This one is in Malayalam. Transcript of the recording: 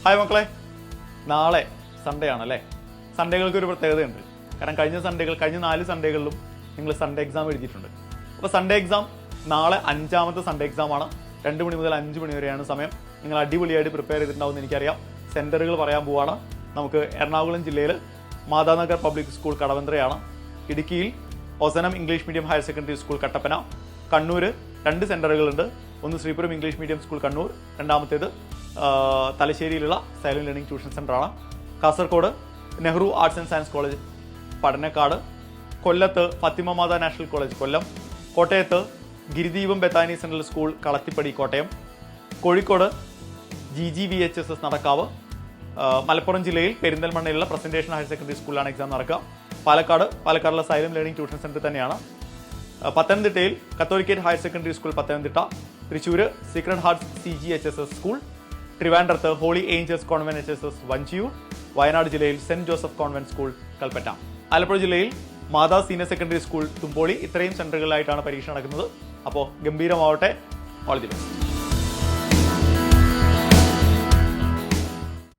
ഹായ് മക്കളെ, നാളെ സൺഡേ ആണല്ലേ. സൺഡേകൾക്ക് ഒരു പ്രത്യേകതയുണ്ട്. കാരണം കഴിഞ്ഞ 4 സൺഡേകളിലും നിങ്ങൾ സൺഡേ എക്സാം എഴുതിയിട്ടുണ്ട്. അപ്പോൾ സൺഡേ എക്സാം നാളെ 5ാമത്തെ സൺഡേ എക്സാമാണ്. 2 മണി മുതൽ 5 മണി വരെയാണ് സമയം. നിങ്ങൾ അടിപൊളിയായിട്ട് പ്രിപ്പയർ ചെയ്തിട്ടുണ്ടാവുമെന്ന് എനിക്കറിയാം. സെൻറ്ററുകൾ പറയാൻ പോവാണ്. നമുക്ക് എറണാകുളം ജില്ലയിൽ മാതാനഗർ പബ്ലിക് സ്കൂൾ കടവന്ത്രയാണ്, ഇടുക്കിയിൽ ഒസനം English medium higher secondary school Kattappana, Kannur 2 സെൻറ്ററുകളുണ്ട്. ഒന്ന് Sreepuram English medium school Kannur, രണ്ടാമത്തേത് തലശ്ശേരിയിലുള്ള സൈലന്റ് ലേണിംഗ് ട്യൂഷൻ സെൻ്ററാണ്. Kasaragod Nehru arts and science college Padannakkad, കൊല്ലത്ത് ഫത്തിമ മാതാ നാഷണൽ കോളേജ് കൊല്ലം, കോട്ടയത്ത് Girideepam Bethany central school Kalathippady Kottayam, Kozhikode GGVHSS Nadakkavu, Malappuram ജില്ലയിൽ പെരിന്തൽമണ്ണയിലുള്ള പ്രസന്റേഷൻ ഹയർ സെക്കൻഡറി സ്കൂളിലാണ് എക്സാം നടക്കുക. പാലക്കാടുള്ള സൈലന്റ് ലേണിംഗ് ട്യൂഷൻ സെൻറ്റർ തന്നെയാണ്. പത്തനംതിട്ടയിൽ Catholicate higher secondary school Pathanamthitta, Thrissur sacred hearts CGHSS school, ട്രിവാൻഡ്രത്ത് holy angels convent HSS Vanchiyoor, Wayanad ജില്ലയിൽ saint Joseph convent school Kalpetta, Alappuzha ജില്ലയിൽ Matha senior secondary school Thumpoly. ഇത്രയും സെന്ററുകളിലായിട്ടാണ് പരീക്ഷ നടക്കുന്നത്. അപ്പോൾ ഗംഭീരമാവട്ടെ. All the best.